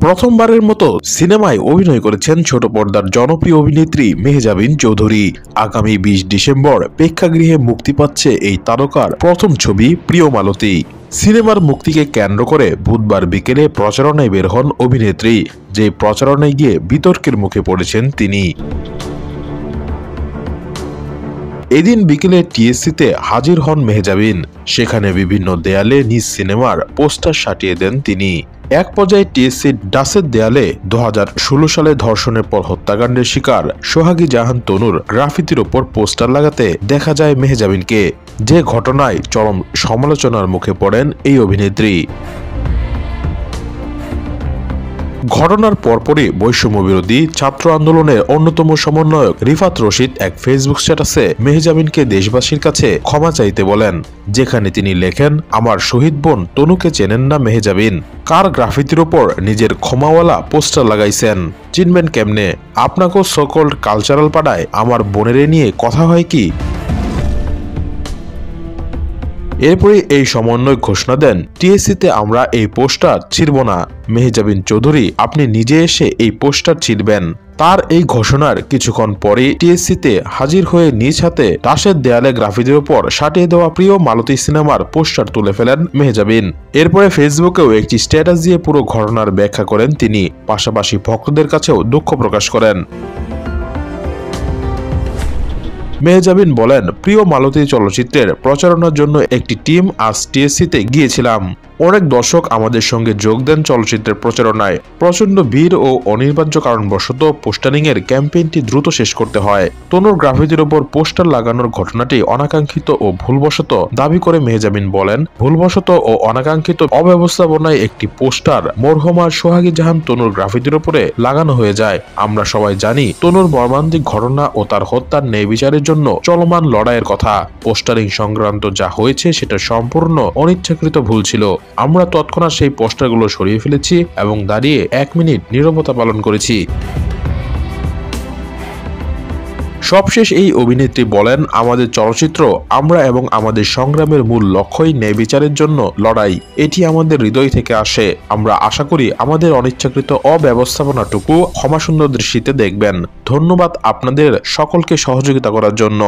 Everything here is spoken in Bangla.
প্রথমবারের মতো সিনেমায় অভিনয় করেছেন ছোট পর্দার জনপ্রিয় অভিনেত্রী মেহজাবিন চৌধুরী। আগামী ২০ ডিসেম্বর প্রেক্ষাগৃহে মুক্তি পাচ্ছে এই তারকার প্রথম ছবি প্রিয় মালতী। সিনেমার মুক্তিকে কেন্দ্র করে বুধবার বিকেলে প্রচারণায় বের হন অভিনেত্রী, যে প্রচারণায় গিয়ে বিতর্কের মুখে পড়েছেন তিনি। এদিন বিকেলে টিএসসিতে হাজির হন মেহজাবিন। সেখানে বিভিন্ন দেয়ালে নিজ সিনেমার পোস্টার সাটিয়ে দেন তিনি। এক পর্যায়ে টিএসসির ডাসের দেয়ালে ২০১৬ সালে ধর্ষণের পর হত্যাকাণ্ডের শিকার সোহাগী জাহান তনুর গ্রাফিতির ওপর পোস্টার লাগাতে দেখা যায় মেহজাবিনকে, যে ঘটনায় চরম সমালোচনার মুখে পড়েন এই অভিনেত্রী। ঘটনার পরপরই বৈষম্য বিরোধী ছাত্র আন্দোলনের অন্যতম সমন্বয়ক রিফাত রশিদ এক ফেসবুক স্ট্যাটাসে মেহজাবিনকে দেশবাসীর কাছে ক্ষমা চাইতে বলেন, যেখানে তিনি লেখেন, আমার শহীদ বোন তনুকে চেনেন না মেহজাবিন? কার গ্রাফিতির ওপর নিজের ক্ষমাওয়ালা পোস্টার লাগাইছেন? চিনবেন কেমনে? আপনাকেও সকল কালচারাল পাড়ায় আমার বোনেরে নিয়ে কথা হয় কি? এরপরে এই সমন্বয় ঘোষণা দেন, টিএসসিতে আমরা এই পোস্টার ছিঁড়ব না। মেহজাবিন চৌধুরী আপনি নিজে এসে এই পোস্টার ছিঁড়বেন। তার এই ঘোষণার কিছুক্ষণ পরে টিএসসিতে হাজির হয়ে নিজ হাতে টাসের দেয়ালে গ্রাফিতির ওপর সাটিয়ে দেওয়া প্রিয় মালতী সিনেমার পোস্টার তুলে ফেলেন মেহজাবিন। এরপরে ফেসবুকেও একটি স্ট্যাটাস দিয়ে পুরো ঘটনার ব্যাখ্যা করেন তিনি, পাশাপাশি ভক্তদের কাছেও দুঃখ প্রকাশ করেন। মেহজাবিন বলেন, প্রিয় মালতী চলচ্চিত্রের প্রচারণার জন্য একটি টিম আজ টিএসসিতে গিয়েছিলাম। অনেক দর্শক আমাদের সঙ্গে যোগ দেন চলচ্চিত্রের প্রচারণায়। প্রচন্ড ভিড় ও অনিবার্য কারণবশত পোস্টারিং এর ক্যাম্পেইনটি দ্রুত শেষ করতে হয়। তনুর গ্রাফিতির ওপর পোস্টার লাগানোর ঘটনাটি অনাকাঙ্ক্ষিত ও ভুলবশত দাবি করে মেহজাবিন বলেন, ভুলবশত ও অনাকাঙ্ক্ষিত অব্যবস্থাপনায় একটি পোস্টার মরহুমা সোহাগী জাহান তনুর গ্রাফিতির উপরে লাগানো হয়ে যায়। আমরা সবাই জানি তনুর মর্মান্তিক ঘটনা ও তার হত্যার ন্যায় বিচারের জন্য চলমান লড়াইয়ের কথা। পোস্টারিং সংক্রান্ত যা হয়েছে সেটা সম্পূর্ণ অনিচ্ছাকৃত ভুল ছিল। আমরা তৎক্ষণাৎ সেই পোস্টারগুলো সরিয়ে ফেলেছি এবং দাঁড়িয়ে ১ মিনিট নীরবতা পালন করেছি। সবশেষ এই অভিনেত্রী বলেন, আমাদের চলচ্চিত্র, আমরা এবং আমাদের সংগ্রামের মূল লক্ষ্যই ন্যায় বিচারের জন্য লড়াই। এটি আমাদের হৃদয় থেকে আসে। আমরা আশা করি আমাদের অনিচ্ছাকৃত অব্যবস্থাপনাটুকু ক্ষমাসুন্দর দৃষ্টিতে দেখবেন। ধন্যবাদ আপনাদের সকলকে সহযোগিতা করার জন্য।